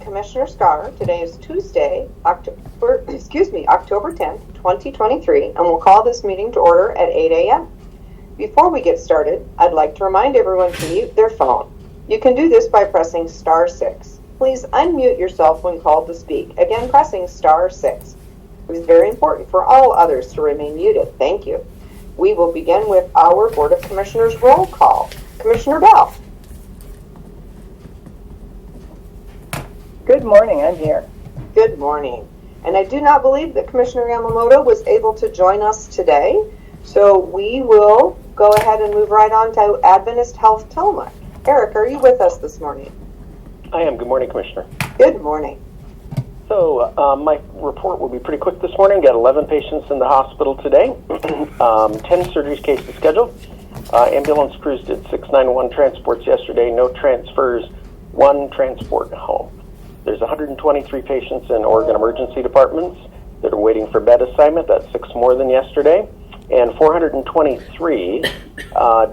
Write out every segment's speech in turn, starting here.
Commissioner Starr. Today is Tuesday, October 10th, 2023, and we'll call this meeting to order at 8 a.m. Before we get started, I'd like to remind everyone to mute their phone. You can do this by pressing star 6. Please unmute yourself when called to speak. Again, pressing star 6. It is very important for all others to remain muted. Thank you. We will begin with our Board of Commissioners roll call. Commissioner Bell. Good morning, I'm here. Good morning. And I do not believe that Commissioner Yamamoto was able to join us today, so we will go ahead and move right on to Adventist Health Tillamook. Eric, are you with us this morning? I am. Good morning, Commissioner. Good morning. So my report will be pretty quick this morning. Got 11 patients in the hospital today, 10 surgery cases scheduled. Ambulance crews did 691 transports yesterday, no transfers, 1 transport home. There's 123 patients in Oregon emergency departments that are waiting for bed assignment. That's 6 more than yesterday. And 423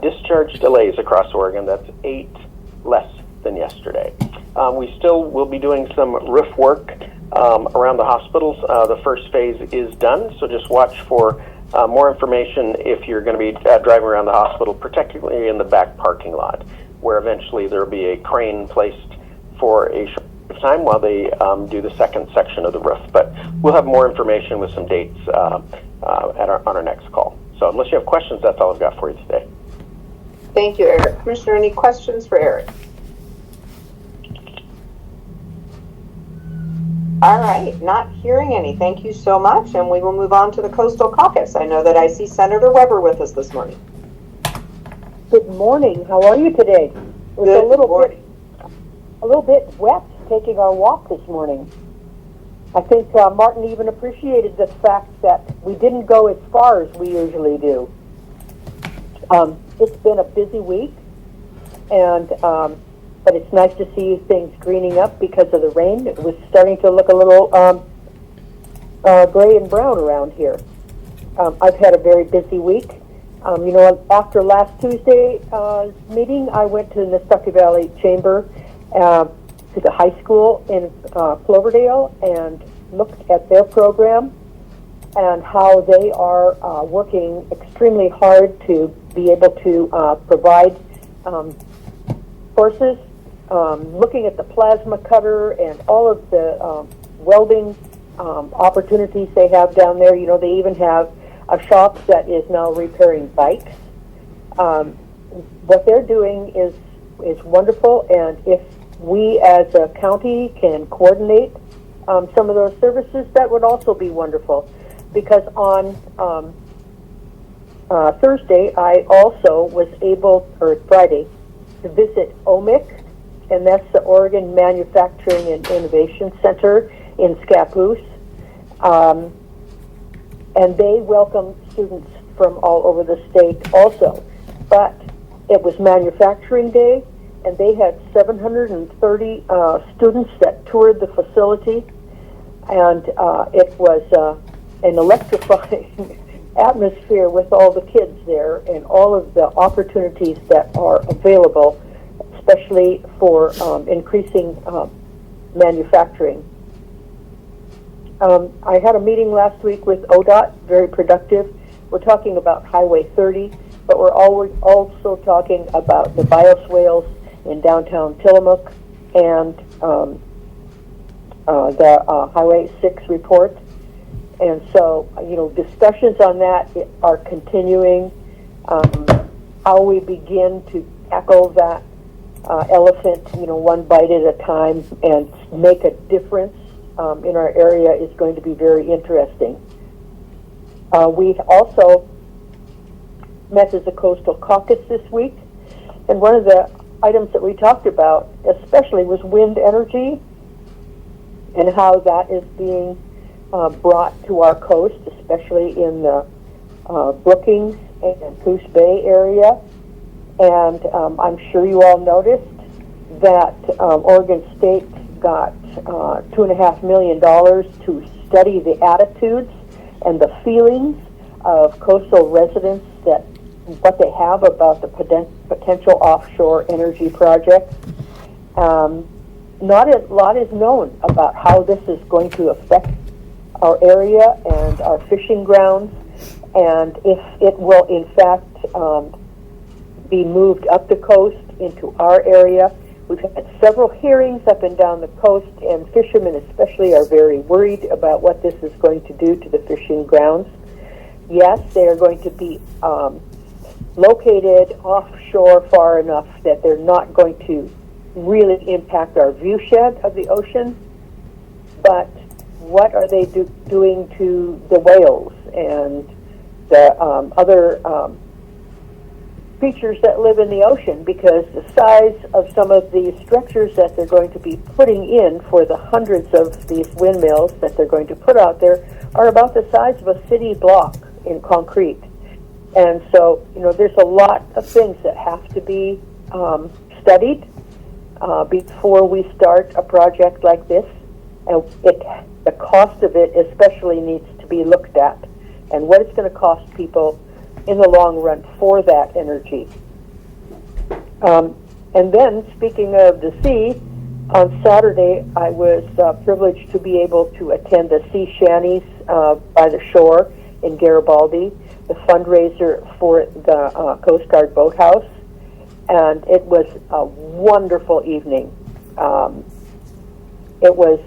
discharge delays across Oregon. That's 8 less than yesterday. We still will be doing some roof work around the hospitals. The first phase is done, so just watch for more information if you're going to be driving around the hospital, particularly in the back parking lot, where eventually there will be a crane placed for a short time while they do the second section of the roof. But we'll have more information with some dates on our next call. So unless you have questions, that's all I've got for you today. Thank you, Eric. Commissioner, any questions for Eric? All right, not hearing any. Thank you so much, and we will move on to the Coastal Caucus. I know that I see Senator Weber with us this morning. Good morning. How are you today? It was a little bit wet taking our walk this morning. I think Martin even appreciated the fact that we didn't go as far as we usually do. It's been a busy week, and but it's nice to see things greening up because of the rain. It was starting to look a little gray and brown around here. I've had a very busy week. After last Tuesday's meeting, I went to the Nesqueha Valley Chamber to the high school in Cloverdale and looked at their program and how they are working extremely hard to be able to provide courses, looking at the plasma cutter and all of the welding opportunities they have down there. They even have a shop that is now repairing bikes. What they're doing is wonderful, and if we as a county can coordinate some of those services, that would also be wonderful. Because on Thursday, I also was Friday, to visit OMIC, and that's the Oregon Manufacturing and Innovation Center in Scappoose. And they welcome students from all over the state also. But it was Manufacturing Day, and they had 730 students that toured the facility, and it was an electrifying atmosphere with all the kids there and all of the opportunities that are available, especially for increasing manufacturing. I had a meeting last week with ODOT, very productive. We're talking about Highway 30, but we're also talking about the bioswales in downtown Tillamook and the Highway 6 report. And so, discussions on that are continuing. How we begin to tackle that elephant, one bite at a time and make a difference in our area is going to be very interesting. We also met as a Coastal Caucus this week, and one of the items that we talked about especially was wind energy and how that is being brought to our coast, especially in the Brookings and Coos Bay area. And I'm sure you all noticed that Oregon State got $2.5 million to study the attitudes and the feelings of coastal residents, that what they have about the potential offshore energy projects. not a lot is known about how this is going to affect our area and our fishing grounds, and if it will in fact be moved up the coast into our area. We've had several hearings up and down the coast, and fishermen especially are very worried about what this is going to do to the fishing grounds. Yes, they are going to be located offshore far enough that they're not going to really impact our viewshed of the ocean, but what are they doing to the whales and the other creatures that live in the ocean? Because the size of some of the structures that they're going to be putting in for the hundreds of these windmills that they're going to put out there are about the size of a city block in concrete. And so, there's a lot of things that have to be studied before we start a project like this. And the cost of it especially needs to be looked at, and what it's going to cost people in the long run for that energy. And then, speaking of the sea, on Saturday I was privileged to be able to attend the Sea Shanties by the shore in Garibaldi, the fundraiser for the Coast Guard Boathouse, and it was a wonderful evening. It was,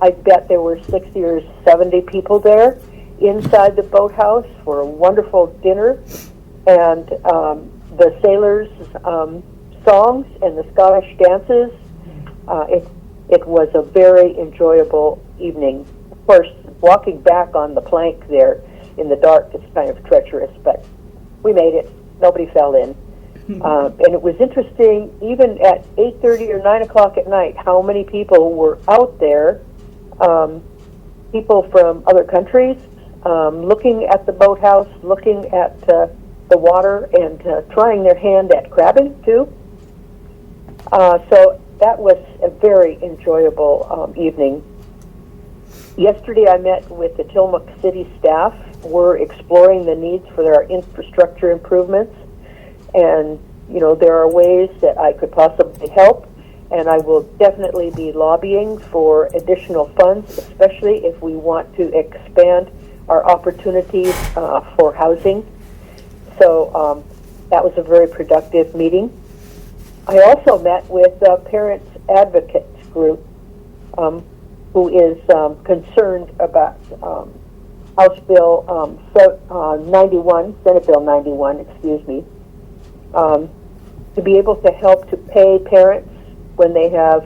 I bet there were 60 or 70 people there inside the boathouse for a wonderful dinner, and the sailors' songs and the Scottish dances. It was a very enjoyable evening. Of course, walking back on the plank there in the dark is kind of treacherous, but we made it. Nobody fell in. And it was interesting, even at 8:30 or 9 o'clock at night, how many people were out there, people from other countries, looking at the boathouse, looking at the water, and trying their hand at crabbing, too. So that was a very enjoyable evening. Yesterday I met with the Tillamook City staff. We're exploring the needs for their infrastructure improvements, and there are ways that I could possibly help, and I will definitely be lobbying for additional funds, especially if we want to expand our opportunities for housing. So that was a very productive meeting. I also met with the Parents Advocates Group, who is concerned about House Bill 91, Senate Bill 91, to be able to help to pay parents when they have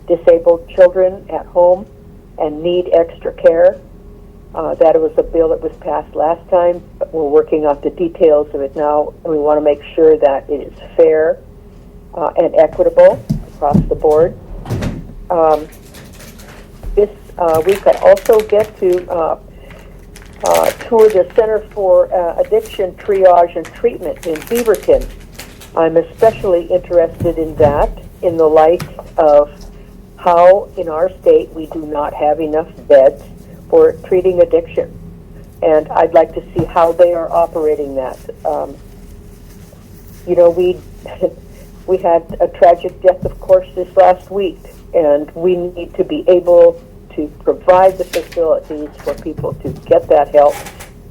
disabled children at home and need extra care. That was a bill that was passed last time, but we're working on the details of it now, and we want to make sure that it is fair and equitable across the board. This week I also get to tour the Center for Addiction Triage and Treatment in Beaverton. I'm especially interested in that in the light of how in our state we do not have enough beds for treating addiction. And I'd like to see how they are operating that. We had a tragic death, of course, this last week, and we need to be able to provide the facilities for people to get that help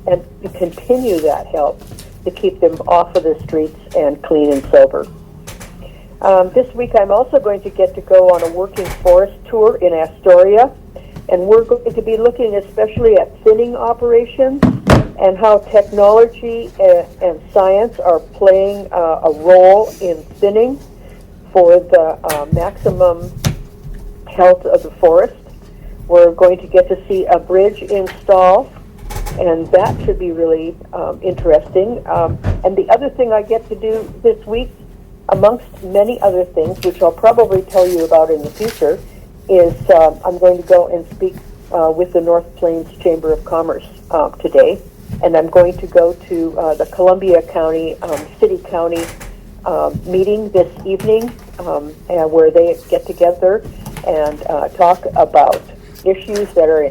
and to continue that help to keep them off of the streets and clean and sober. This week I'm also going to get to go on a working forest tour in Astoria, and we're going to be looking especially at thinning operations and how technology and science are playing a role in thinning for the maximum health of the forest. We're going to get to see a bridge install, and that should be really interesting. And the other thing I get to do this week, amongst many other things, which I'll probably tell you about in the future, is I'm going to go and speak with the North Plains Chamber of Commerce today, and I'm going to go to the Columbia County, City-County meeting this evening, where they get together and talk about issues that are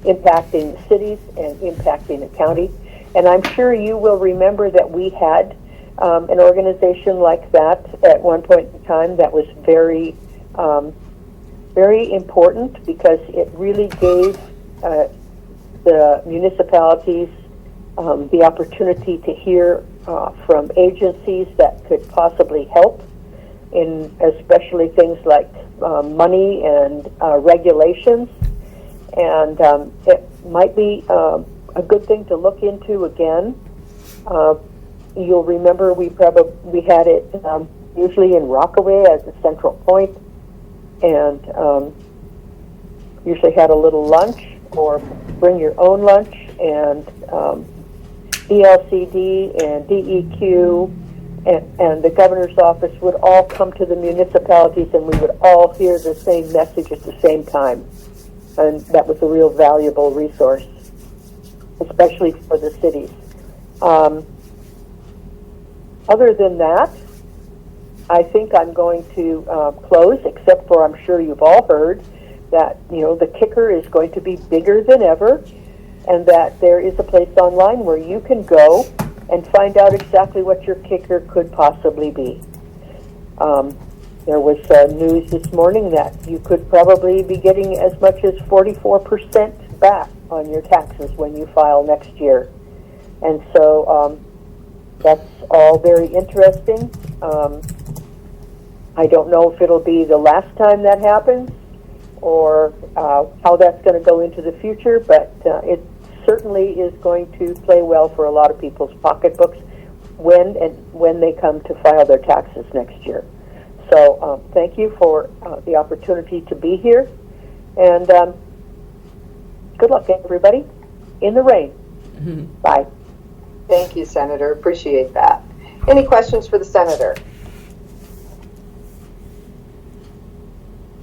impacting the cities and impacting the county. And I'm sure you will remember that we had an organization like that at one point in time that was very, very important because it really gave the municipalities the opportunity to hear from agencies that could possibly help in especially things like money and regulations. And it might be a good thing to look into again. You'll remember we had it usually in Rockaway as a central point, and usually had a little lunch or bring your own lunch, and ELCD and DEQ and the governor's office would all come to the municipalities, and we would all hear the same message at the same time. And that was a real valuable resource, especially for the cities. Other than that, I think I'm going to close, except for I'm sure you've all heard that, the kicker is going to be bigger than ever, and that there is a place online where you can go and find out exactly what your kicker could possibly be. There was news this morning that you could probably be getting as much as 44% back on your taxes when you file next year. And so that's all very interesting. I don't know if it'll be the last time that happens or how that's going to go into the future, but it certainly is going to play well for a lot of people's pocketbooks when they come to file their taxes next year. So thank you for the opportunity to be here, and good luck, everybody, in the rain. Mm-hmm. Bye. Thank you, Senator. Appreciate that. Any questions for the Senator?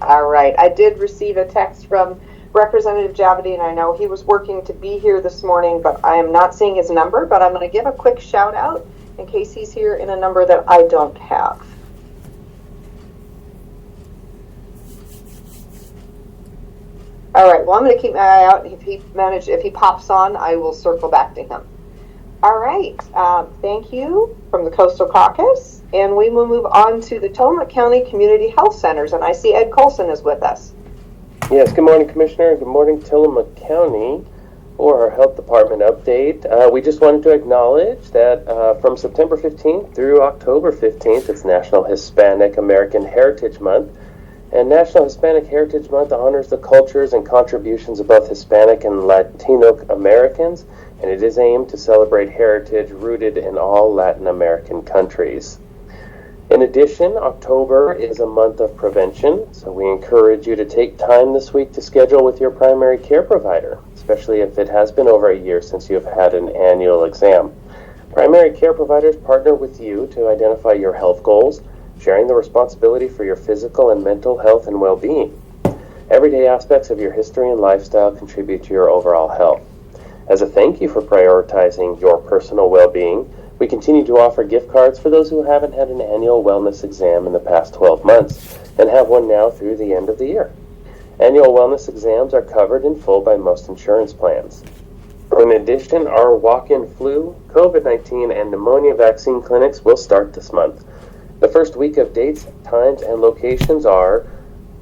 All right. I did receive a text from Representative Javadi, and I know he was working to be here this morning, but I am not seeing his number, but I'm going to give a quick shout out in case he's here in a number that I don't have. All right, well, I'm going to keep my eye out. If he pops on, I will circle back to him. All right, thank you from the Coastal Caucus, and we will move on to the Tillamook County Community Health Centers, and I see Ed Colson is with us. Yes, good morning, Commissioner. Good morning, Tillamook County. For our Health Department update, we just wanted to acknowledge that from September 15th through October 15th, it's National Hispanic American Heritage Month. And National Hispanic Heritage Month honors the cultures and contributions of both Hispanic and Latino Americans, and it is aimed to celebrate heritage rooted in all Latin American countries. In addition, October is a month of prevention, so we encourage you to take time this week to schedule with your primary care provider, especially if it has been over a year since you have had an annual exam. Primary care providers partner with you to identify your health goals, sharing the responsibility for your physical and mental health and well-being. Everyday aspects of your history and lifestyle contribute to your overall health. As a thank you for prioritizing your personal well-being, we continue to offer gift cards for those who haven't had an annual wellness exam in the past 12 months and have one now through the end of the year. Annual wellness exams are covered in full by most insurance plans. In addition, our walk-in flu, COVID-19, and pneumonia vaccine clinics will start this month. The first week of dates, times, and locations are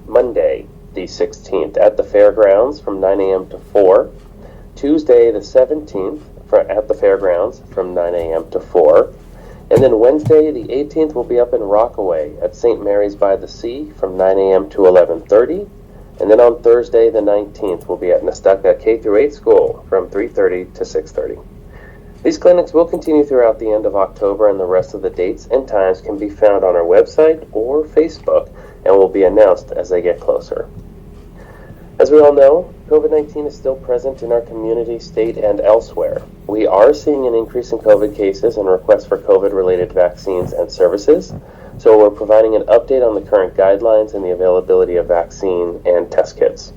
Monday, the 16th, at the fairgrounds from 9 a.m. to 4, Tuesday, the 17th, at the fairgrounds from 9 a.m. to 4, and then Wednesday, the 18th, will be up in Rockaway at St. Mary's by the Sea from 9 a.m. to 11:30, and then on Thursday, the 19th, we'll be at Nestucca K-8 School from 3:30 to 6:30. These clinics will continue throughout the end of October, and the rest of the dates and times can be found on our website or Facebook and will be announced as they get closer. As we all know, COVID-19 is still present in our community, state, and elsewhere. We are seeing an increase in COVID cases and requests for COVID-related vaccines and services, so we're providing an update on the current guidelines and the availability of vaccine and test kits.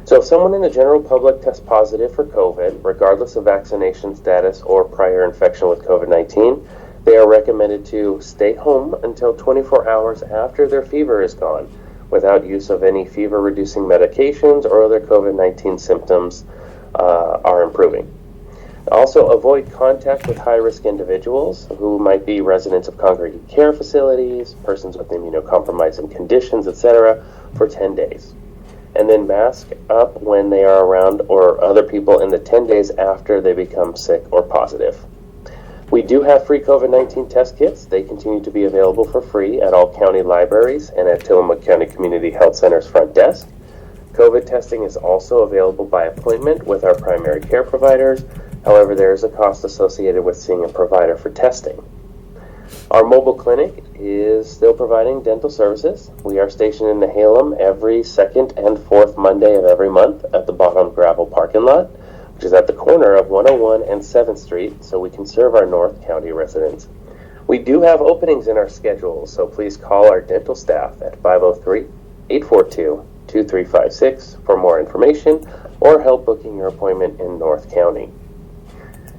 So if someone in the general public tests positive for COVID, regardless of vaccination status or prior infection with COVID-19, they are recommended to stay home until 24 hours after their fever is gone, without use of any fever-reducing medications or other COVID-19 symptoms are improving. Also, avoid contact with high-risk individuals who might be residents of congregate care facilities, persons with immunocompromising conditions, etc., for 10 days. And then mask up when they are around or other people in the 10 days after they become sick or positive. We do have free COVID-19 test kits. They continue to be available for free at all county libraries and at Tillamook County Community Health Center's front desk. COVID testing is also available by appointment with our primary care providers. However, there is a cost associated with seeing a provider for testing. Our mobile clinic is still providing dental services. We are stationed in Nehalem every second and fourth Monday of every month at the bottom gravel parking lot, which is at the corner of 101 and 7th Street, so we can serve our North County residents. We do have openings in our schedule, so please call our dental staff at 503-842-2356 for more information or help booking your appointment in North County.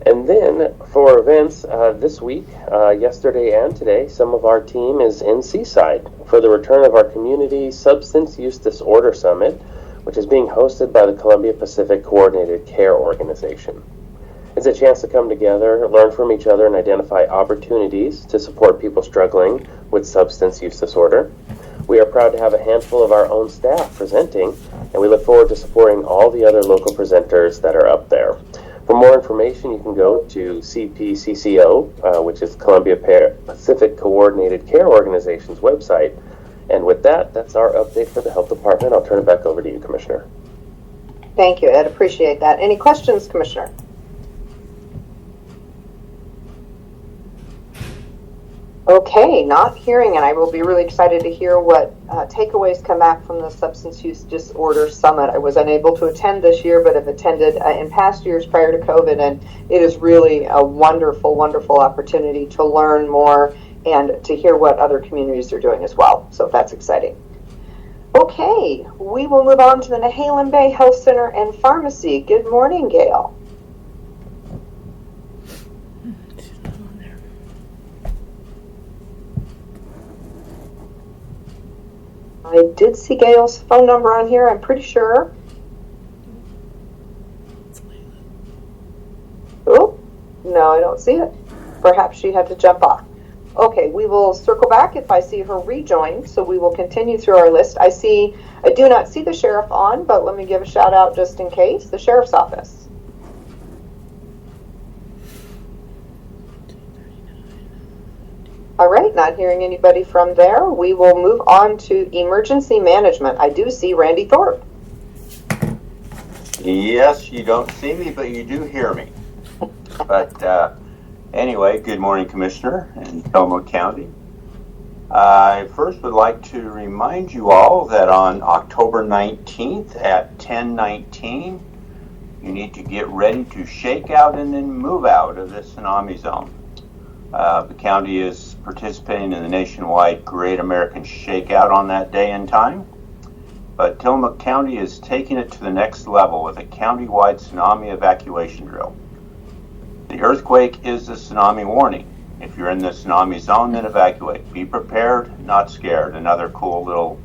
And then for events this week, yesterday and today, some of our team is in Seaside for the return of our Community Substance Use Disorder Summit, which is being hosted by the Columbia Pacific Coordinated Care Organization. It's a chance to come together, learn from each other, and identify opportunities to support people struggling with substance use disorder. We are proud to have a handful of our own staff presenting, and we look forward to supporting all the other local presenters that are up there. For more information, you can go to CPCCO, which is Columbia Pacific Coordinated Care Organization's website. And with that, that's our update for the Health Department. I'll turn it back over to you, Commissioner. Thank you, Ed. Appreciate that. Any questions, Commissioner? Okay, not hearing, and I will be really excited to hear what takeaways come back from the Substance Use Disorder Summit. I was unable to attend this year, but have attended in past years prior to COVID, and it is really a wonderful, wonderful opportunity to learn more and to hear what other communities are doing as well. So that's exciting. Okay, we will move on to the Nehalem Bay Health Center and Pharmacy. Good morning, Gail. I did see Gail's phone number on here, I'm pretty sure. Oh, no, I don't see it. Perhaps she had to jump off. Okay, we will circle back if I see her rejoin, so we will continue through our list. I do not see the sheriff on, but let me give a shout out just in case. The sheriff's office. All right, not hearing anybody from there. We will move on to emergency management. I do see Randy Thorpe. Yes, you don't see me, but you do hear me. But anyway, good morning, Commissioner and Tillamook County. I first would like to remind you all that on October 19th at 10:19, you need to get ready to shake out and then move out of the tsunami zone. The county is participating in the nationwide Great American Shakeout on that day and time, but Tillamook County is taking it to the next level with a county-wide tsunami evacuation drill. The earthquake is the tsunami warning. If you're in the tsunami zone, then evacuate. Be prepared, not scared. Another cool little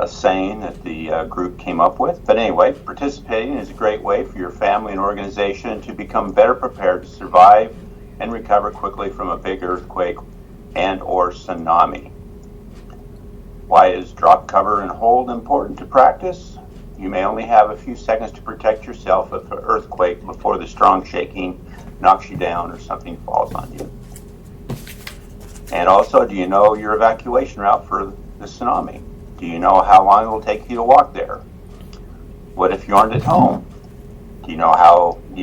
saying that the group came up with. But anyway, participating is a great way for your family and organization to become better prepared to survive and recover quickly from a big earthquake and or tsunami. Why is drop, cover, and hold important to practice? You may only have a few seconds to protect yourself if an earthquake before the strong shaking knocks you down or something falls on you. And also, do you know your evacuation route for the tsunami? Do you know how long it will take you to walk there? What if you aren't at home? Do you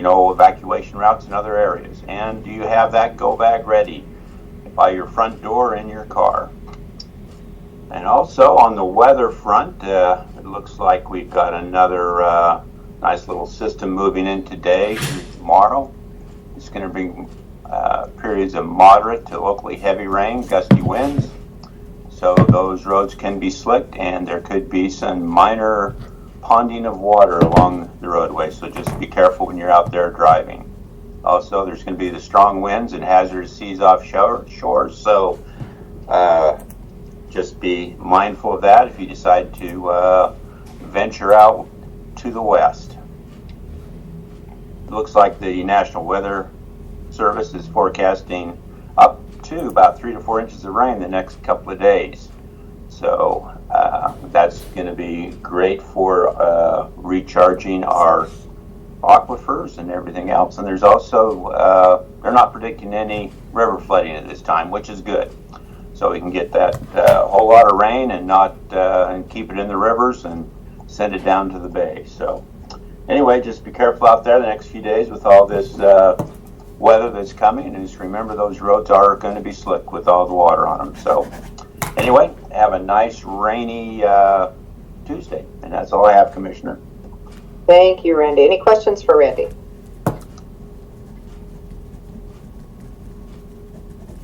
know evacuation routes in other areas? And do you have that go bag ready by your front door in your car? And also on the weather front, it looks like we've got another nice little system moving in today through tomorrow. It's going to bring periods of moderate to locally heavy rain, gusty winds. So those roads can be slicked, and there could be some minor ponding of water along the roadway, so just be careful when you're out there driving. Also, there's going to be the strong winds and hazardous seas offshore, so just be mindful of that if you decide to venture out to the west. looks like the National Weather Service is forecasting up to about 3 to 4 inches of rain the next couple of days. So that's going to be great for recharging our aquifers and everything else. And there's also, they're not predicting any river flooding at this time, which is good. So we can get that whole lot of rain and not and keep it in the rivers and send it down to the bay. So anyway, just be careful out there the next few days with all this weather that's coming, and just remember those roads are going to be slick with all the water on them. So anyway, have a nice rainy Tuesday, and that's all I have, Commissioner. Thank you, Randy. Any questions for Randy?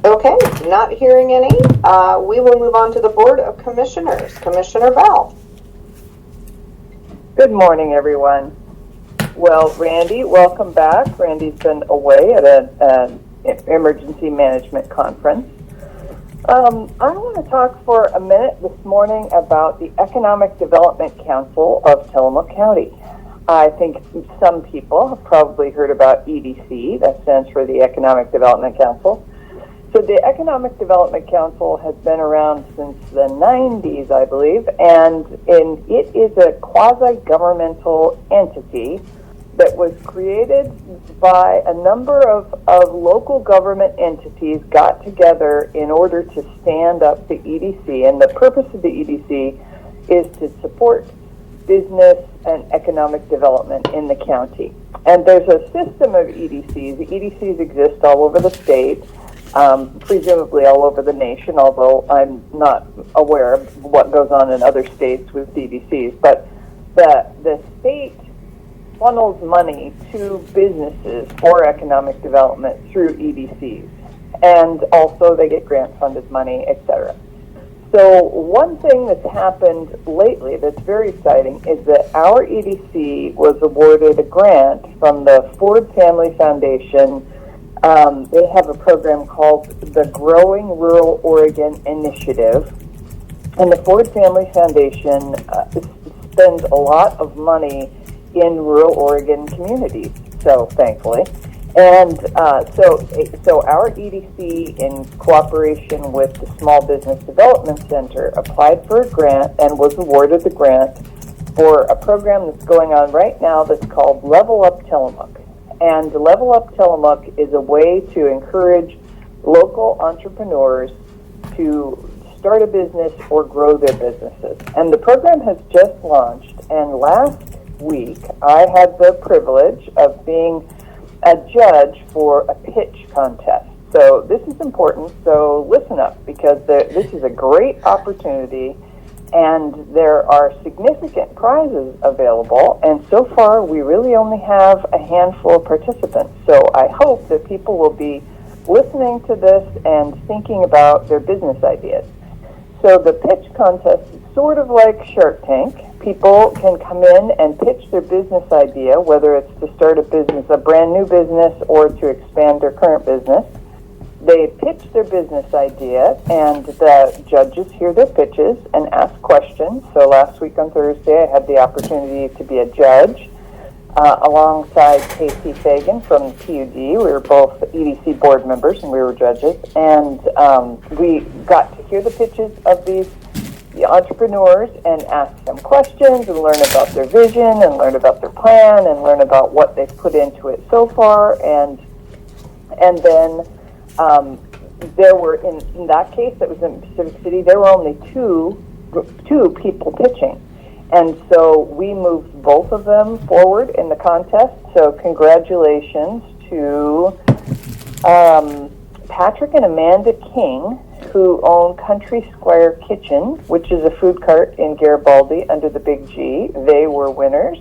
Okay, not hearing any. We will move on to the Board of Commissioners. Commissioner Val. Good morning, everyone. Well, Randy, welcome back. Randy's been away at an emergency management conference. I want to talk for a minute this morning about the Economic Development Council of Tillamook County. I think some people have probably heard about EDC, that stands for the Economic Development Council. So the Economic Development Council has been around since the 90s, I believe, and it is a quasi-governmental entity that was created by a number of local government entities got together in order to stand up the EDC. And the purpose of the EDC is to support business and economic development in the county. And there's a system of EDCs. The EDCs exist all over the state, presumably all over the nation, although I'm not aware of what goes on in other states with EDCs. But the state funnels money to businesses for economic development through EDCs. And also they get grant-funded money, etc. So one thing that's happened lately that's very exciting is that our EDC was awarded a grant from the Ford Family Foundation. They have a program called the Growing Rural Oregon Initiative. And the Ford Family Foundation spends a lot of money in rural Oregon communities, so thankfully. And so our EDC, in cooperation with the Small Business Development Center, applied for a grant and was awarded the grant for a program that's going on right now that's called Level Up Tillamook. And Level Up Tillamook is a way to encourage local entrepreneurs to start a business or grow their businesses. And the program has just launched, and last week I had the privilege of being a judge for a pitch contest. So this is important, so listen up, because this is a great opportunity and there are significant prizes available, and so far we really only have a handful of participants. So I hope that people will be listening to this and thinking about their business ideas. So the pitch contest is sort of like Shark Tank. People can come in and pitch their business idea, whether it's to start a business, a brand new business, or to expand their current business. They pitch their business idea, and the judges hear their pitches and ask questions. So last week on Thursday, I had the opportunity to be a judge alongside Casey Fagan from the PUD. We were both EDC board members, and we were judges. And we got to hear the pitches of the entrepreneurs and ask them questions and learn about their vision and learn about their plan and learn about what they've put into it so far. And then there were, in that case, that was in Pacific City, there were only two people pitching. And so we moved both of them forward in the contest. So congratulations to Patrick and Amanda King, who own Country Squire Kitchen, which is a food cart in Garibaldi under the Big G. They were winners.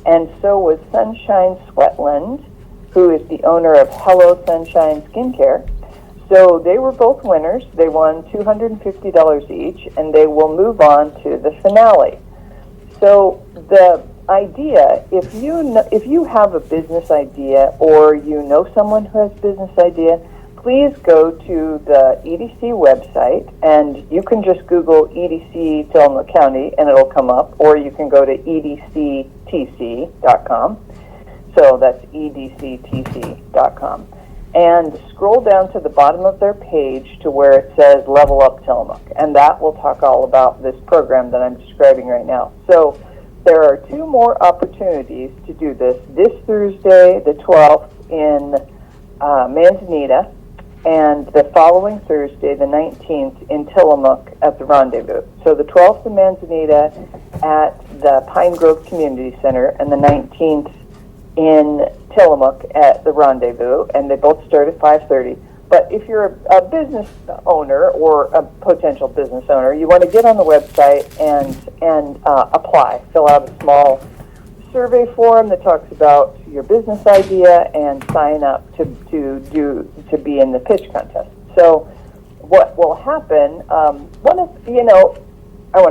And so was Sunshine Sweatland, who is the owner of Hello Sunshine Skincare. So they were both winners. They won $250 each, and they will move on to the finale. So the idea, if you have a business idea or you know someone who has a business idea, please go to the EDC website, and you can just Google EDC Tillamook County and it'll come up, or you can go to edctc.com. So that's edctc.com. And scroll down to the bottom of their page to where it says Level Up Tillamook, and that will talk all about this program that I'm describing right now. So there are 2 more opportunities to do this Thursday, the 12th, in Manzanita, and the following Thursday, the 19th, in Tillamook at the Rendezvous. So the 12th in Manzanita at the Pine Grove Community Center, and the 19th in Tillamook at the Rendezvous, and they both start at 5:30. But if you're a business owner or a potential business owner, you want to get on the website and apply. Fill out a small survey form that talks about your business idea and sign up to be in the pitch contest. So what will happen? I want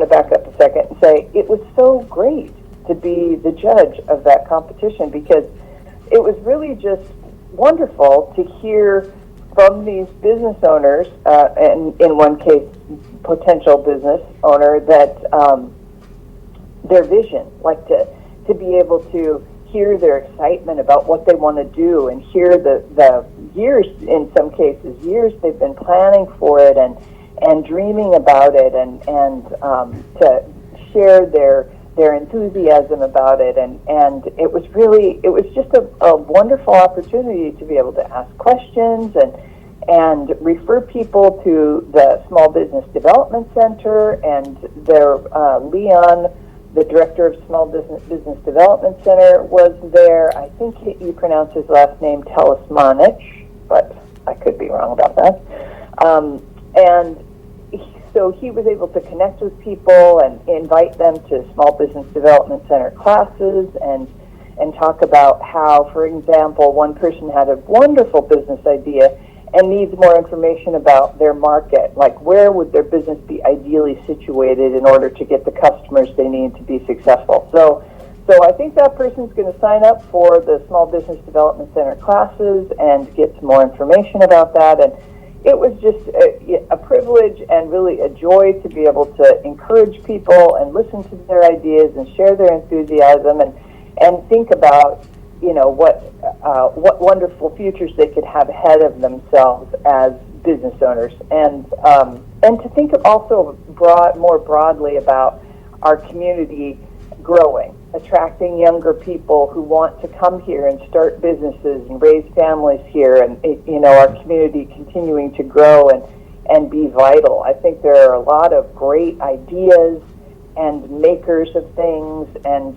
to back up a second and say it was so great to be the judge of that competition, because it was really just wonderful to hear from these business owners, and in one case, potential business owner, that their vision, like to be able to hear their excitement about what they want to do, and hear the years, in some cases, years they've been planning for it and dreaming about it, and to share their enthusiasm about it, and it was just a wonderful opportunity to be able to ask questions and refer people to the Small Business Development Center, and their Leon, the director of Small Business Development Center, was there. I think you pronounce his last name Telismanich, but I could be wrong about that. So he was able to connect with people and invite them to Small Business Development Center classes and talk about how, for example, one person had a wonderful business idea and needs more information about their market, like where would their business be ideally situated in order to get the customers they need to be successful. So I think that person's going to sign up for the Small Business Development Center classes and get some more information about that. And it was just a privilege and really a joy to be able to encourage people and listen to their ideas and share their enthusiasm and think about, what wonderful futures they could have ahead of themselves as business owners, and to think of also more broadly about our community growing, attracting younger people who want to come here and start businesses and raise families here, and our community continuing to grow and be vital. I think there are a lot of great ideas and makers of things and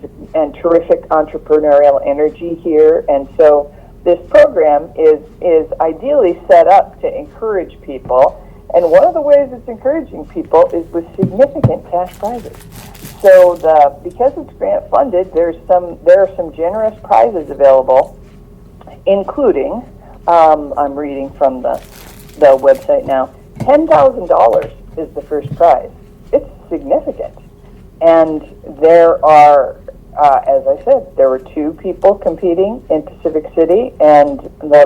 terrific entrepreneurial energy here, and so this program is ideally set up to encourage people, and one of the ways it's encouraging people is with significant cash prizes. So because it's grant funded, there are some generous prizes available, including I'm reading from the website now. $10,000 is the first prize. It's significant, and there are, as I said, there were 2 people competing in Pacific City, and the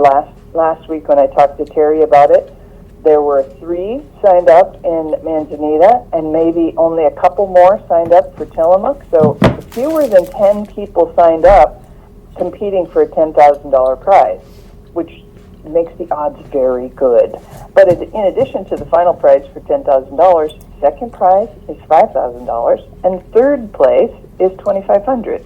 last week when I talked to Terry about it, there were 3 signed up in Manzanita, and maybe only a couple more signed up for Tillamook. So fewer than 10 people signed up competing for a $10,000 prize, which makes the odds very good. But in addition to the final prize for $10,000, second prize is $5,000, and third place is $2,500.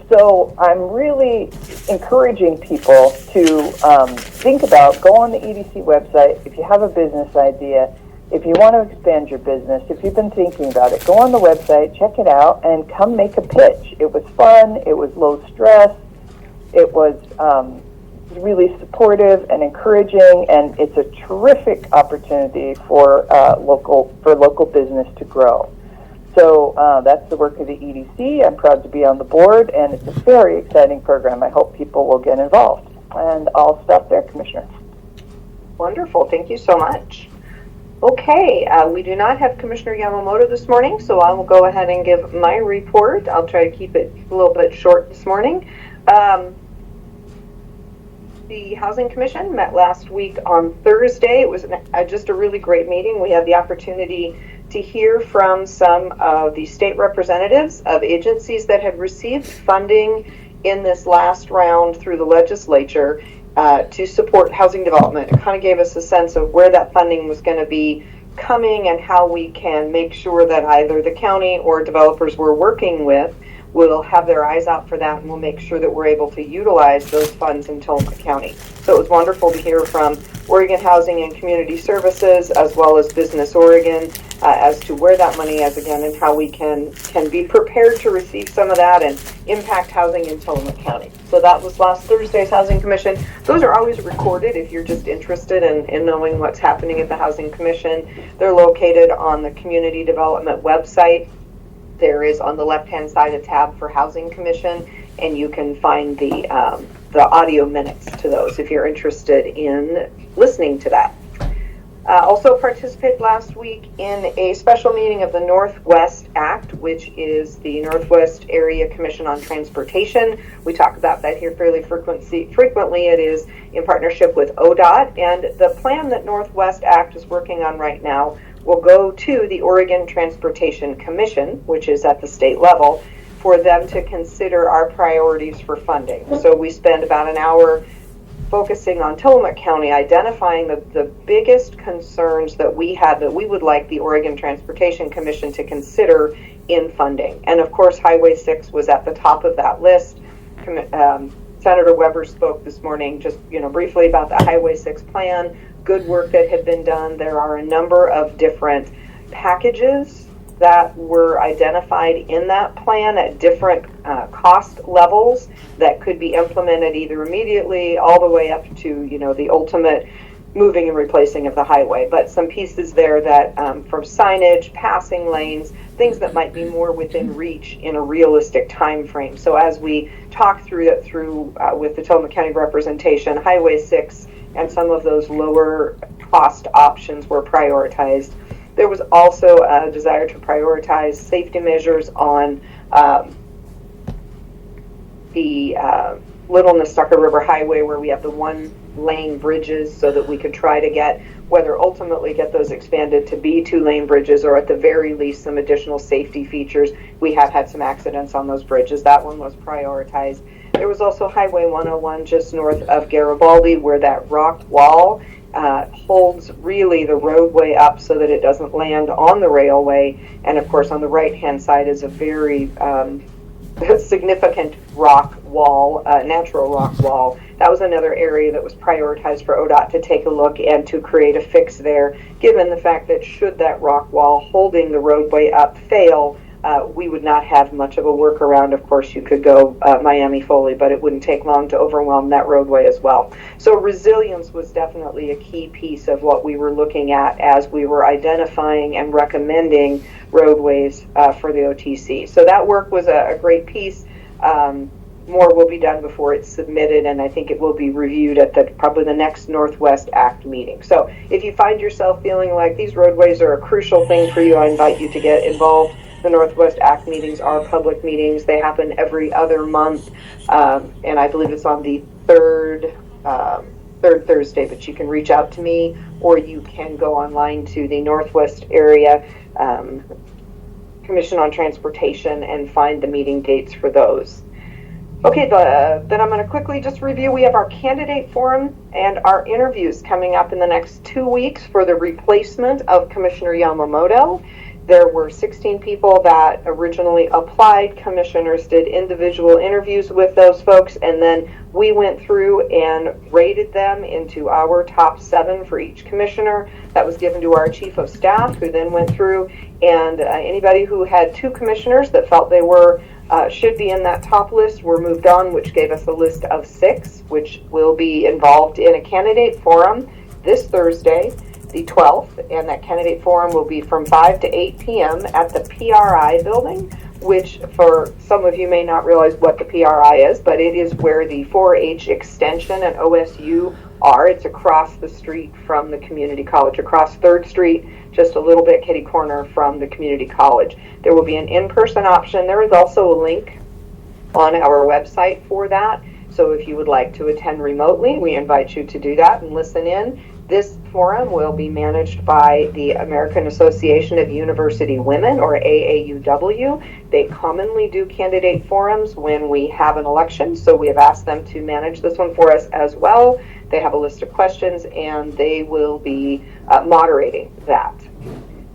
So I'm really encouraging people to think about, go on the EDC website. If you have a business idea, if you want to expand your business, if you've been thinking about it, go on the website, check it out, and come make a pitch. It was fun. It was low stress. It was really supportive and encouraging, and it's a terrific opportunity for local business to grow. So that's the work of the EDC. I'm proud to be on the board, and it's a very exciting program. I hope people will get involved. And I'll stop there, Commissioner. Wonderful. Thank you so much. Okay, we do not have Commissioner Yamamoto this morning, so I will go ahead and give my report. I'll try to keep it a little bit short this morning. The Housing Commission met last week on Thursday. It was just a really great meeting. We had the opportunity to hear from some of the state representatives of agencies that had received funding in this last round through the legislature to support housing development. It kind of gave us a sense of where that funding was going to be coming and how we can make sure that either the county or developers we're working with will have their eyes out for that, and we'll make sure that we're able to utilize those funds in Tillamook County. So it was wonderful to hear from Oregon Housing and Community Services as well as Business Oregon as to where that money is again and how we can be prepared to receive some of that and impact housing in Tillamook County. So that was last Thursday's Housing Commission. Those are always recorded if you're just interested in knowing what's happening at the Housing Commission. They're located on the Community Development website. There is on the left-hand side a tab for Housing Commission, and you can find the audio minutes to those if you're interested in listening to that. Also participated last week in a special meeting of the Northwest Act, which is the Northwest Area Commission on Transportation. We talk about that here fairly frequently. It is in partnership with ODOT, and the plan that Northwest Act is working on right now will go to the Oregon Transportation Commission, which is at the state level, for them to consider our priorities for funding. So we spend about an hour focusing on Tillamook County, identifying the biggest concerns that we had that we would like the Oregon Transportation Commission to consider in funding. And of course, Highway 6 was at the top of that list. Senator Weber spoke this morning just briefly about the Highway 6 plan, good work that had been done. There are a number of different packages that were identified in that plan at different cost levels that could be implemented either immediately all the way up to the ultimate moving and replacing of the highway. But some pieces there that from signage, passing lanes, things that might be more within reach in a realistic time frame. So as we talk through that with the Tillamook County representation, Highway 6 and some of those lower cost options were prioritized. There was also a desire to prioritize safety measures on the Little Nestucca River Highway, where we have the one-lane bridges, so that we could try to ultimately get those expanded to be two-lane bridges, or at the very least some additional safety features. We have had some accidents on those bridges. That one was prioritized. There was also Highway 101 just north of Garibaldi, where that rock wall holds really the roadway up so that it doesn't land on the railway. And of course on the right hand side is a very significant rock wall, natural rock wall. That was another area that was prioritized for ODOT to take a look and to create a fix there, given the fact that should that rock wall holding the roadway up fail, we would not have much of a workaround. Of course, you could go Miami Foley, but it wouldn't take long to overwhelm that roadway as well. So resilience was definitely a key piece of what we were looking at as we were identifying and recommending roadways for the OTC. So that work was a great piece. More will be done before it's submitted, and I think it will be reviewed at probably the next Northwest Act meeting. So if you find yourself feeling like these roadways are a crucial thing for you, I invite you to get involved. The Northwest Act meetings are public meetings. They happen every other month, and I believe it's on the third Thursday, but you can reach out to me, or you can go online to the Northwest Area Commission on Transportation and find the meeting dates for those. Okay, then I'm going to quickly just review. We have our candidate forum and our interviews coming up in the next 2 weeks for the replacement of Commissioner Yamamoto. There were 16 people that originally applied. Commissioners did individual interviews with those folks, and then we went through and rated them into our top 7 for each commissioner. That was given to our chief of staff, who then went through, and anybody who had 2 commissioners that felt they were should be in that top list were moved on, which gave us a list of 6, which will be involved in a candidate forum this Thursday, the 12th, and that candidate forum will be from 5 to 8 p.m. at the PRI building, which for some of you may not realize what the PRI is, but it is where the 4-H Extension and OSU are. It's across the street from the community college, across 3rd Street, just a little bit kitty corner from the community college. There will be an in-person option. There is also a link on our website for that. So if you would like to attend remotely, we invite you to do that and listen in. This Forum will be managed by the American Association of University Women, or AAUW. They commonly do candidate forums when we have an election, so we have asked them to manage this one for us as well. They have a list of questions, and they will be moderating that.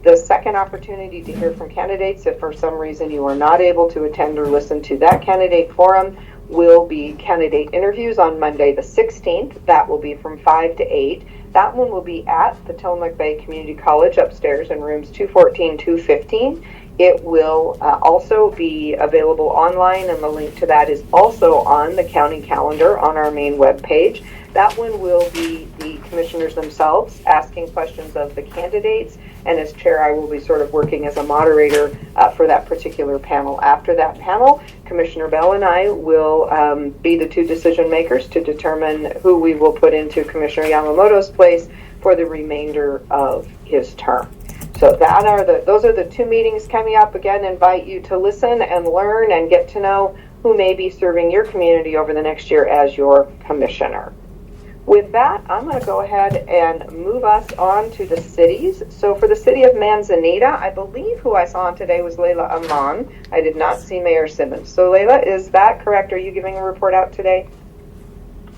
The second opportunity to hear from candidates, if for some reason you are not able to attend or listen to that candidate forum, will be candidate interviews on Monday the 16th. That will be from 5 to 8. That one will be at the Tillamook Bay Community College upstairs in rooms 214, 215. It will also be available online, and the link to that is also on the county calendar on our main webpage. That one will be the commissioners themselves asking questions of the candidates, and as chair, I will be sort of working as a moderator for that particular panel. After that panel, Commissioner Bell and I will be the two decision makers to determine who we will put into Commissioner Yamamoto's place for the remainder of his term. So those are the two meetings coming up. Again, invite you to listen and learn and get to know who may be serving your community over the next year as your commissioner. With that, I'm going to go ahead and move us on to the cities. So for the city of Manzanita, I believe who I saw on today was Layla Aman. I did not see Mayor Simmons. So Layla, is that correct? Are you giving a report out today?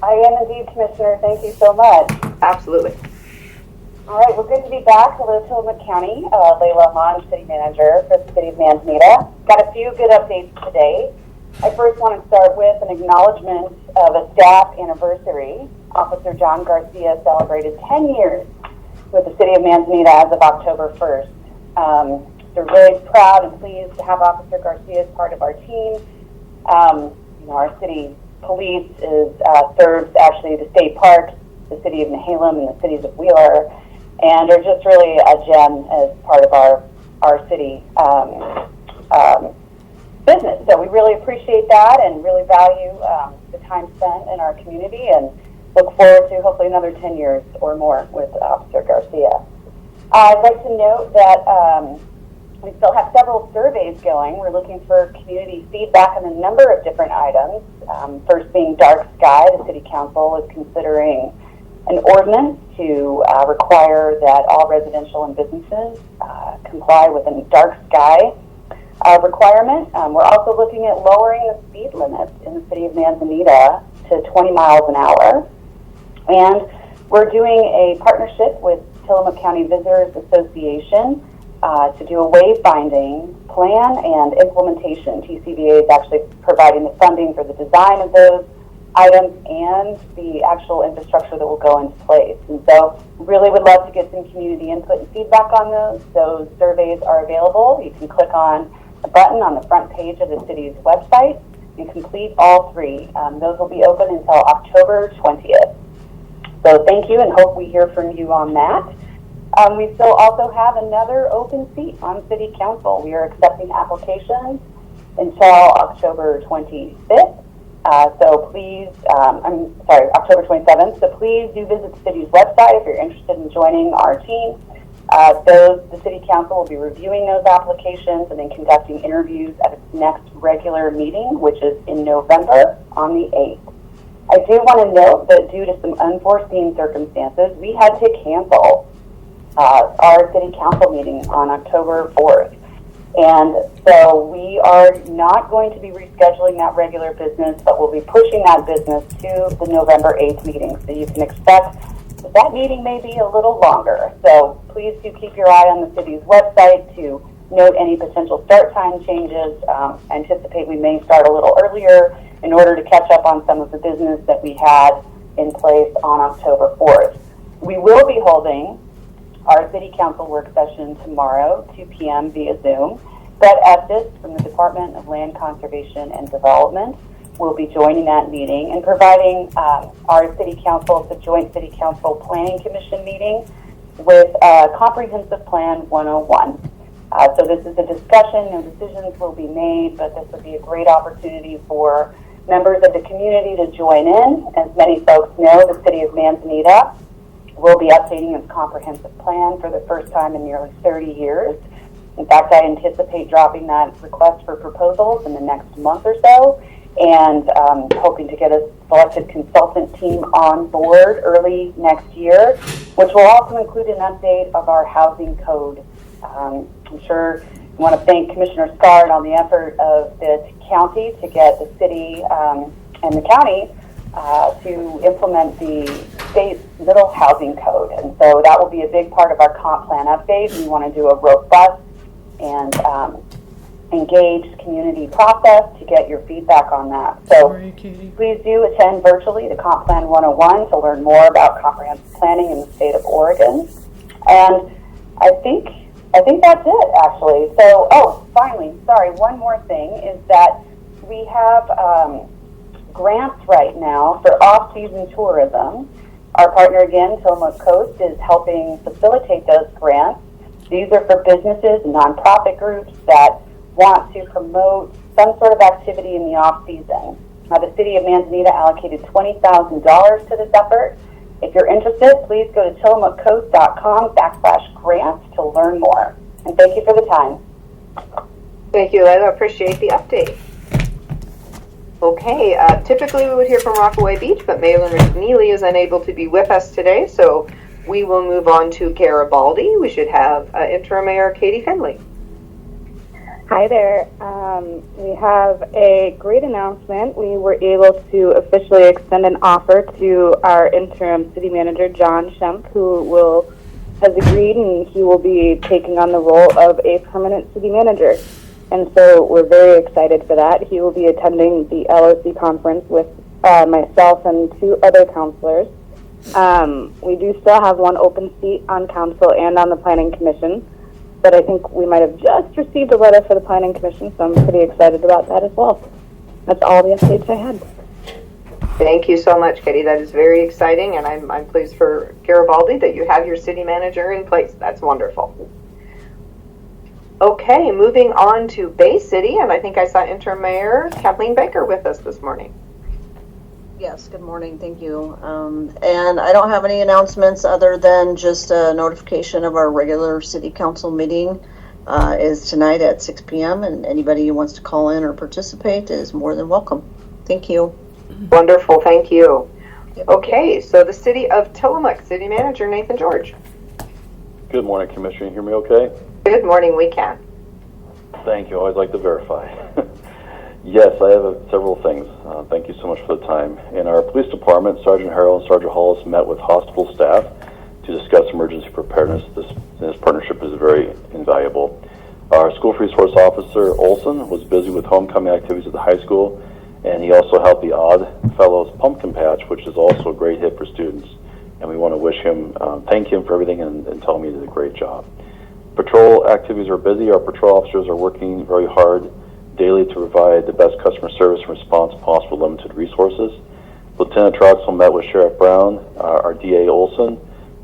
I am indeed, Commissioner. Thank you so much. Absolutely. All right, well, good to be back. Hello, Tillamook County. Layla Aman, City Manager for the City of Manzanita. Got a few good updates today. I first want to start with an acknowledgement of a staff anniversary. Officer John Garcia celebrated 10 years with the City of Manzanita as of October 1st. We're very proud and pleased to have Officer Garcia as part of our team. Our city police serves actually the state parks, the city of Nehalem, and the cities of Wheeler, and are just really a gem as part of our city business. So we really appreciate that and really value the time spent in our community, and look forward to hopefully another 10 years or more with Officer Garcia. I'd like to note that we still have several surveys going. We're looking for community feedback on a number of different items. First being dark sky. The City Council is considering an ordinance to require that all residential and businesses comply with a dark sky requirement. We're also looking at lowering the speed limit in the city of Manzanita to 20 miles an hour. And we're doing a partnership with Tillamook County Visitors Association to do a wayfinding plan and implementation. TCVA is actually providing the funding for the design of those items and the actual infrastructure that will go into place. And so really would love to get some community input and feedback on those. Those surveys are available. You can click on a button on the front page of the city's website and complete all three. Those will be open until October 20th. So thank you, and hope we hear from you on that. We still also have another open seat on City Council. We are accepting applications until October 25th. So please, October 27th. So please do visit the city's website if you're interested in joining our team. The City Council will be reviewing those applications and then conducting interviews at its next regular meeting, which is in November on the 8th. I do want to note that due to some unforeseen circumstances, we had to cancel our City Council meeting on October 4th. And so we are not going to be rescheduling that regular business, but we'll be pushing that business to the November 8th meeting. So you can expect that meeting may be a little longer. So please do keep your eye on the city's website to note any potential start time changes. Anticipate we may start a little earlier in order to catch up on some of the business that we had in place on October 4th. We will be holding our City Council work session tomorrow, 2 p.m. via Zoom. Brett Estes from the Department of Land Conservation and Development will be joining that meeting and providing our City Council, the Joint City Council Planning Commission meeting with Comprehensive Plan 101. So this is a discussion, no decisions will be made, but this would be a great opportunity for members of the community to join in. As many folks know, the City of Manzanita will be updating its comprehensive plan for the first time in nearly 30 years. In fact, I anticipate dropping that request for proposals in the next month or so. and hoping to get a selected consultant team on board early next year, which will also include an update of our housing code. I'm sure I want to thank Commissioner Scard on the effort of the county to get the city and the county to implement the state middle housing code. And so that will be a big part of our comp plan update. We want to do a robust and engaged community process to get your feedback on that. So please do attend virtually to Comp Plan 101 to learn more about comprehensive planning in the state of Oregon. And I think that's it, actually. So, finally, sorry, one more thing is that we have grants right now for off-season tourism. Our partner again, Tillamook Coast, is helping facilitate those grants. These are for businesses and nonprofit groups that want to promote some sort of activity in the off-season. Now, the city of Manzanita allocated $20,000 to this effort. If you're interested, please go to tillamookcoast.com/grants to learn more. And thank you for the time. Thank you, Layla. Appreciate the update. Okay, typically we would hear from Rockaway Beach, but Malin McNeely is unable to be with us today, so we will move on to Garibaldi. We should have Interim Mayor Katie Finley. Hi there. We have a great announcement. We were able to officially extend an offer to our interim city manager, John Schemp, who has agreed, and he will be taking on the role of a permanent city manager. And so we're very excited for that. He will be attending the LOC conference with myself and 2 other counselors. We do still have 1 open seat on council and on the planning commission, but I think we might have just received a letter for the planning commission, so I'm pretty excited about that as well. That's all the updates I had. Thank you so much, Katie. That is very exciting, and I'm pleased for Garibaldi that you have your city manager in place. That's wonderful. Okay, moving on to Bay City, and I think I saw Interim Mayor Kathleen Baker with us this morning. Yes, good morning. Thank you. And I don't have any announcements other than just a notification of our regular city council meeting is tonight at 6 p.m. and anybody who wants to call in or participate is more than welcome. Thank you. Wonderful, thank you. Okay, so the city of Tillamook, City Manager Nathan George. Good morning, Commissioner. You hear me okay? Good morning, we can. Thank you. I always like to verify. Yes, I have several things. Thank you so much for the time. In our police department, Sergeant Harrell and Sergeant Hollis met with hospital staff to discuss emergency preparedness. This partnership is very invaluable. Our school resource officer, Olson, was busy with homecoming activities at the high school, and he also helped the Odd Fellows Pumpkin Patch, which is also a great hit for students. And we want to wish him, thank him for everything and tell him he did a great job. Patrol activities are busy. Our patrol officers are working very hard daily to provide the best customer service and response possible, limited resources. Lieutenant Troxel met with Sheriff Brown, our DA Olson,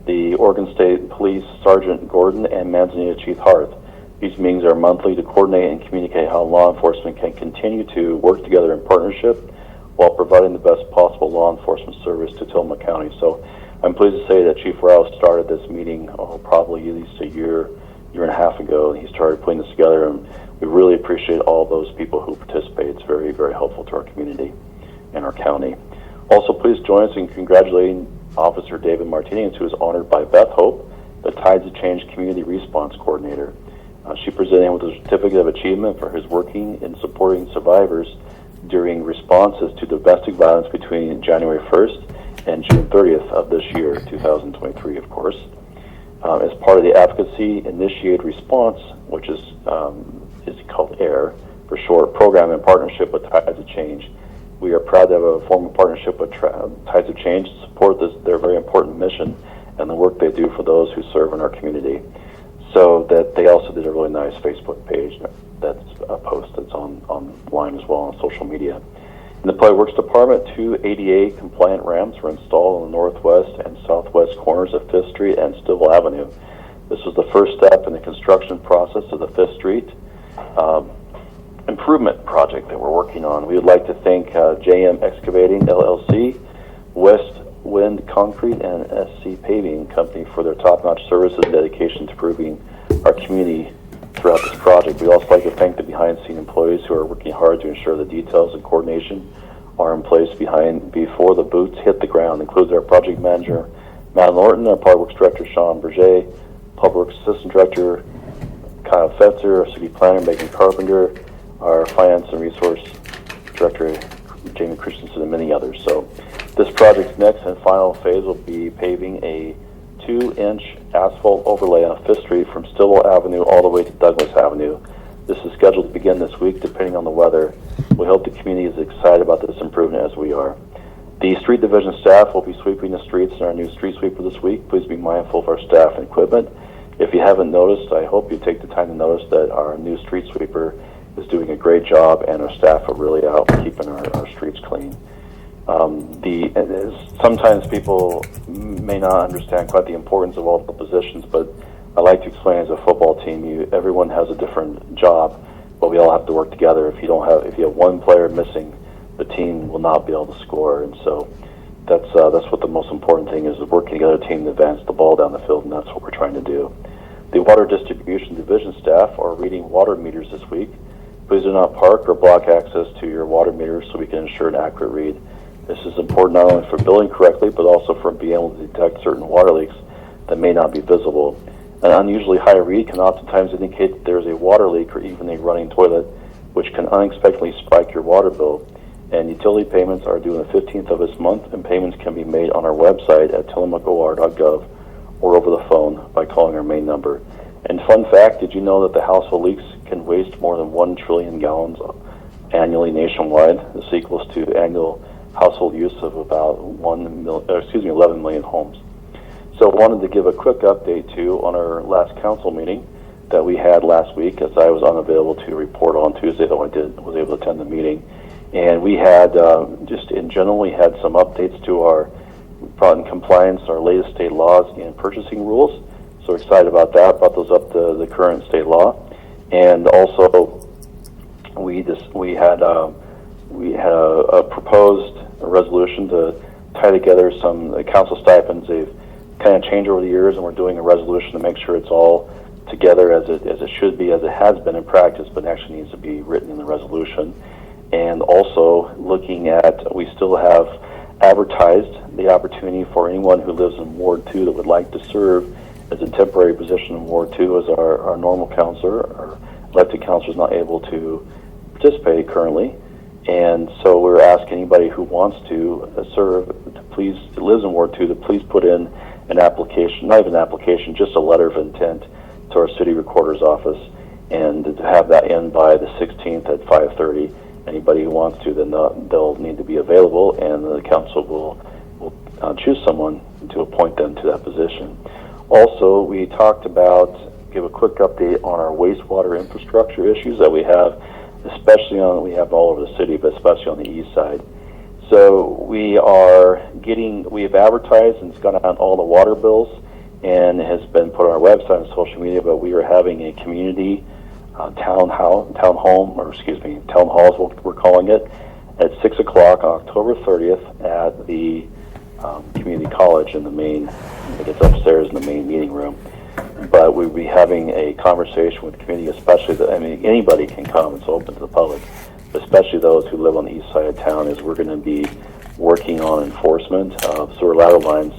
the Oregon State Police Sergeant Gordon, and Manzanita Chief Harth. These meetings are monthly to coordinate and communicate how law enforcement can continue to work together in partnership while providing the best possible law enforcement service to Tillamook County. So I'm pleased to say that Chief Rouse started this meeting probably at least a year and a half ago. He started putting this together, and we really appreciate all those people who participate. It's very, very helpful to our community and our county. Also, please join us in congratulating Officer David Martinez, who is honored by Beth Hope, the Tides of Change Community Response Coordinator. She presented him with a certificate of achievement for his working in supporting survivors during responses to domestic violence between January 1st and June 30th of this year, 2023, of course. As part of the Advocacy Initiated Response, which is called AIR, for short, Program in Partnership with Tides of Change. We are proud to have a formal partnership with Tides of Change to support their very important mission and the work they do for those who serve in our community. So that they also did a really nice Facebook page that's a post that's online as well on social media. In the Public Works Department, 2 ADA compliant ramps were installed on the northwest and southwest corners of 5th Street and Stivell Avenue. This was the first step in the construction process of the 5th Street improvement project that we're working on. We would like to thank JM Excavating LLC, West Wind Concrete, and SC Paving Company for their top-notch services and dedication to improving our community throughout this project. We also like to thank the behind-the-scenes employees who are working hard to ensure the details and coordination are in place before the boots hit the ground. Includes our project manager, Matt Norton, our Public Works Director, Sean Berger, Public Works Assistant Director, Kyle Fetzer, our City Planner, Megan Carpenter, our Finance and Resource Director, Jamie Christensen, and many others. So this project's next and final phase will be paving a 2-inch asphalt overlay on 5th Street from Stillwell Avenue all the way to Douglas Avenue. This is scheduled to begin this week, depending on the weather. We hope the community is excited about this improvement as we are. The street division staff will be sweeping the streets in our new street sweeper this week. Please be mindful of our staff and equipment. If you haven't noticed, I hope you take the time to notice that our new street sweeper is doing a great job, and our staff are really out keeping our streets clean. Sometimes people may not understand quite the importance of all the positions, but I like to explain as a football team, everyone has a different job, but we all have to work together. If you have one player missing, the team will not be able to score, and so that's what the most important thing is working together, a team to advance the ball down the field, and that's what we're trying to do. The water distribution division staff are reading water meters this week. Please do not park or block access to your water meters so we can ensure an accurate read. This is important not only for billing correctly, but also for being able to detect certain water leaks that may not be visible. An unusually high read can oftentimes indicate that there is a water leak or even a running toilet, which can unexpectedly spike your water bill. And utility payments are due on the 15th of this month, and payments can be made on our website at tillamookor.gov or over the phone by calling our main number. And fun fact, did you know that the household leaks can waste more than 1 trillion gallons annually nationwide? This equals to annual household use of about 11 million homes. So I wanted to give a quick update too on our last council meeting that we had last week, as I was unavailable to report on Tuesday, though I was able to attend the meeting. And we had, just in general, we had some updates to our brought in compliance our latest state laws and purchasing rules. So we're excited about that, brought those up to the current state law. And also we had a proposed resolution to tie together some council stipends. They've kind of changed over the years, and we're doing a resolution to make sure it's all together as it should be, as it has been in practice, but actually needs to be written in the resolution. And also looking at, we still have advertised the opportunity for anyone who lives in Ward 2 that would like to serve as a temporary position in Ward 2 as our normal counselor. Our elected counselor is not able to participate currently. And so we're asking anybody who wants to serve, that lives in Ward 2, to please put in an application, not even an application, just a letter of intent to our city recorder's office, and to have that in by the 16th at 5:30. Anybody who wants to, then they'll need to be available, and the council will choose someone to appoint them to that position. Also, we talked about, give a quick update on our wastewater infrastructure issues that we have, we have all over the city, but especially on the east side. So we have advertised, and it's gone out on all the water bills, and has been put on our website and social media, but we are having a community town halls, we're calling it, at 6 o'clock on October 30th at the community college in the main, I think it's upstairs in the main meeting room. But we'll be having a conversation with the community, especially, anybody can come, it's open to the public, but especially those who live on the east side of town, as we're going to be working on enforcement of sewer lateral lines.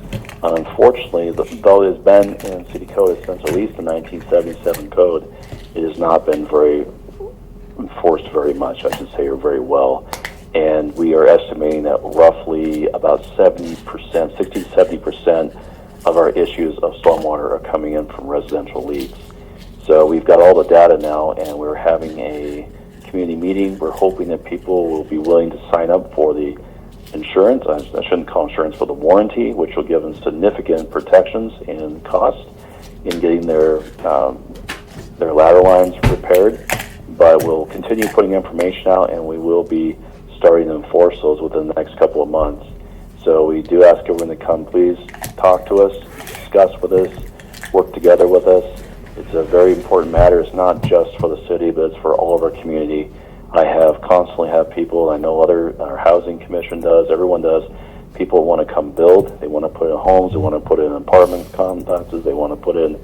Unfortunately, though it has been in city code since at least the 1977 code, it has not been very enforced very much, I should say, or very well. And we are estimating that roughly about 60 to 70% of our issues of stormwater are coming in from residential leaks. So we've got all the data now, and we're having a community meeting. We're hoping that people will be willing to sign up for the insurance, I shouldn't call insurance, for the warranty, which will give them significant protections and cost in getting their lateral lines repaired. But we'll continue putting information out, and we will be starting to enforce those within the next couple of months. So we do ask everyone to come, please talk to us, discuss with us, work together with us. It's a very important matter. It's not just for the city, but it's for all of our community. I have constantly have people, I know our housing commission does, everyone does. People want to come build, they want to put in homes, they want to put in apartment complexes, they want to put in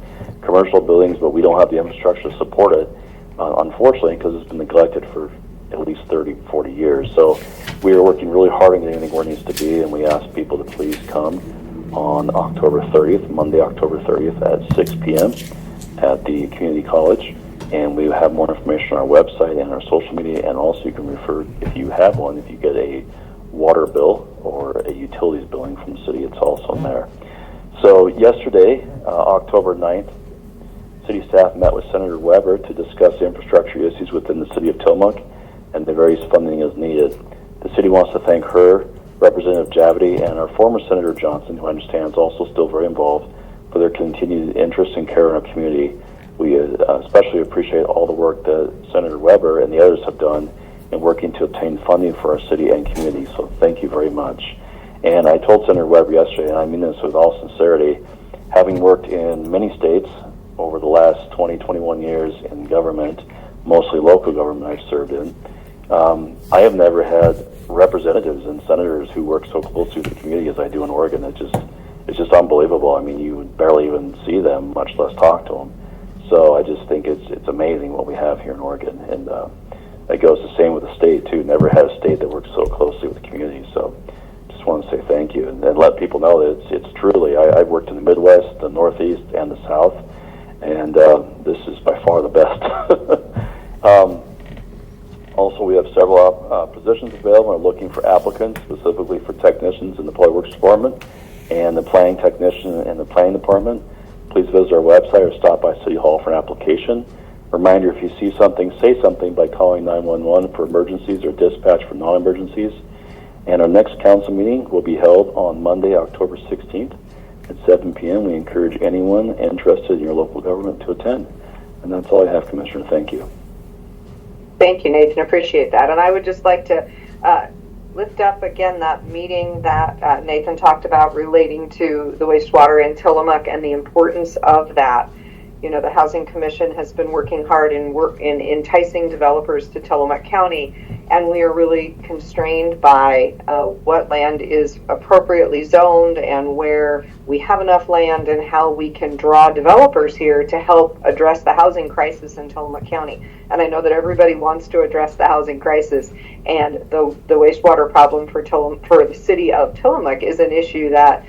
commercial buildings, but we don't have the infrastructure to support it, unfortunately, because it's been neglected for at least 30, 40 years. So we are working really hard on getting where it needs to be, and we ask people to please come on October 30th, Monday, October 30th at 6 p.m. at the community college. And we have more information on our website and our social media, and also you can refer, if you have one, if you get a water bill or a utilities billing from the city, it's also in there. So yesterday, October 9th, city staff met with Senator Weber to discuss the infrastructure issues within the city of Tillamook and the various funding is needed. The city wants to thank her, Representative Javity, and our former Senator Johnson, who I understand is also still very involved, for their continued interest and care in our community. We especially appreciate all the work that Senator Weber and the others have done in working to obtain funding for our city and community. So thank you very much. And I told Senator Weber yesterday, and I mean this with all sincerity, having worked in many states over the last 20, 21 years in government, mostly local government I've served in, I have never had representatives and senators who work so closely with the community as I do in Oregon. It's just unbelievable. I mean, you would barely even see them, much less talk to them. So I just think it's amazing what we have here in Oregon, and that goes the same with the state too. Never had a state that works so closely with the community. So just want to say thank you, and let people know that it's truly. I've worked in the Midwest, the Northeast, and the South, and this is by far the best. Also, we have several positions available. We're looking for applicants, specifically for technicians in the Public Works Department and the planning technician in the planning department. Please visit our website or stop by City Hall for an application. Reminder, if you see something, say something by calling 911 for emergencies or dispatch for non-emergencies. And our next council meeting will be held on Monday, October 16th at 7 p.m. We encourage anyone interested in your local government to attend. And that's all I have, Commissioner. Thank you. Thank you, Nathan. Appreciate that. And I would just like to lift up again that meeting that Nathan talked about relating to the wastewater in Tillamook and the importance of that. You know, the Housing Commission has been working hard in enticing developers to Tillamook County, and we are really constrained by what land is appropriately zoned and where we have enough land and how we can draw developers here to help address the housing crisis in Tillamook County. And I know that everybody wants to address the housing crisis, and the wastewater problem for the city of Tillamook is an issue that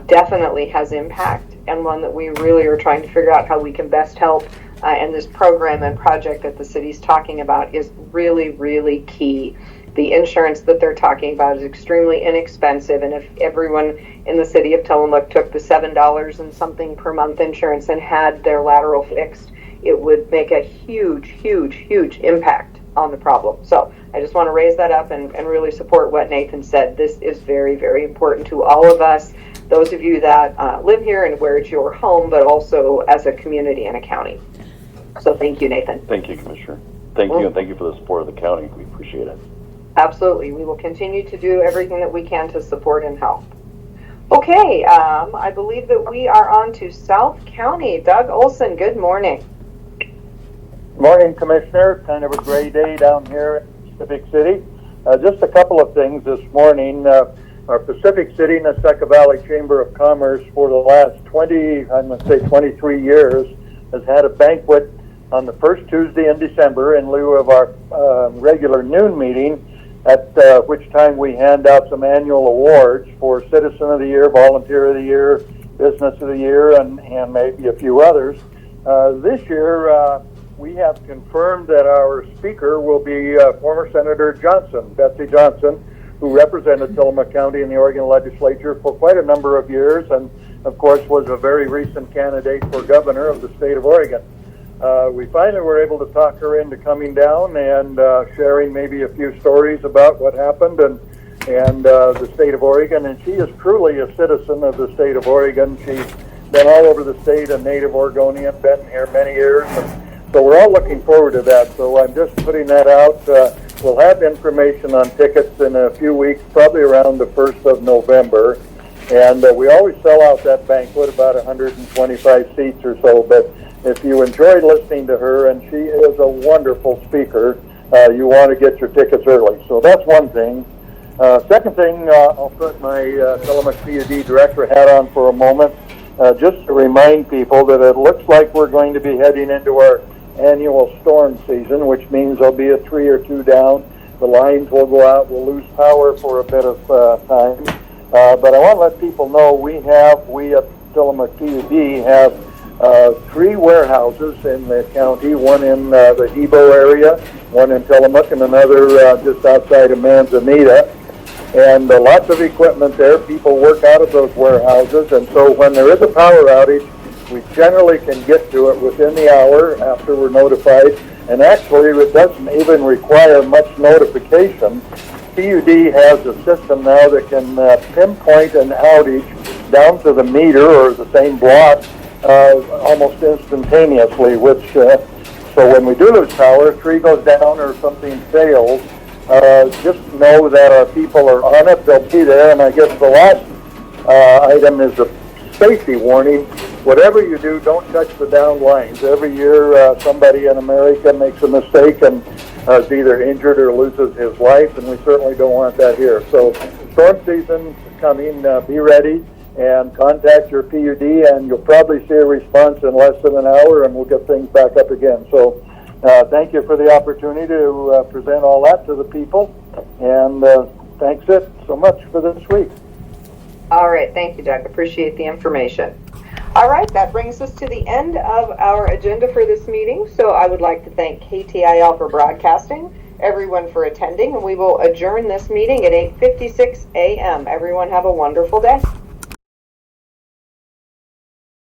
definitely has impact, and one that we really are trying to figure out how we can best help. And this program and project that the city's talking about is really, really key. The insurance that they're talking about is extremely inexpensive, and if everyone in the city of Tillamook took the $7 and something per month insurance and had their lateral fixed, it would make a huge, huge, huge impact on the problem. So I just want to raise that up and really support what Nathan said. This is very, very important to all of us, those of you that live here and where it's your home, but also as a community and a county. So thank you, Nathan. Thank you, Commissioner. Thank you, and thank you for the support of the county. We appreciate it. Absolutely. We will continue to do everything that we can to support and help. Okay, I believe that we are on to South County. Doug Olson, good morning. Morning, Commissioner. Kind of a gray day down here in Pacific City. Just a couple of things this morning. Our Pacific City Neseca Valley Chamber of Commerce for the last 23 years has had a banquet on the first Tuesday in December in lieu of our regular noon meeting, at which time we hand out some annual awards for Citizen of the Year, Volunteer of the Year, Business of the Year, and maybe a few others. This year, we have confirmed that our speaker will be former Senator Johnson, Betsy Johnson, who represented Tillamook County in the Oregon legislature for quite a number of years, and of course was a very recent candidate for governor of the state of Oregon. We finally were able to talk her into coming down and sharing maybe a few stories about what happened and the state of Oregon. And she is truly a citizen of the state of Oregon. She's been all over the state, a native Oregonian, been here many years. And so we're all looking forward to that. So I'm just putting that out. We'll have information on tickets in a few weeks, probably around the 1st of November. And we always sell out that banquet, about 125 seats or so. But if you enjoyed listening to her, and she is a wonderful speaker, you want to get your tickets early. So that's one thing. Second thing, I'll put my Tillamook PUD director hat on for a moment. just to remind people that it looks like we're going to be heading into our annual storm season, which means there'll be a tree or two down. The lines will go out. We'll lose power for a bit of time. But I want to let people know we at Tillamook PUD have 3 warehouses in the county, one in the Hebo area, one in Tillamook, and another just outside of Manzanita. And lots of equipment there. People work out of those warehouses, and so when there is a power outage, we generally can get to it within the hour after we're notified. And actually, it doesn't even require much notification. PUD has a system now that can pinpoint an outage down to the meter or the same block almost instantaneously, which, so when we do lose power, a tree goes down or something fails, just know that our people are on it, they'll be there. And I guess the last item is a safety warning. Whatever you do, don't touch the down lines. Every year, somebody in America makes a mistake and is either injured or loses his life, and we certainly don't want that here. So, storm season is coming. Be ready and contact your PUD, and you'll probably see a response in less than an hour, and we'll get things back up again. So, thank you for the opportunity to present all that to the people, and thanks it so much for this week. All right, thank you, Doug. Appreciate the information. All right, that brings us to the end of our agenda for this meeting. So I would like to thank KTIL for broadcasting, everyone for attending, and we will adjourn this meeting at 8:56 a.m. Everyone have a wonderful day.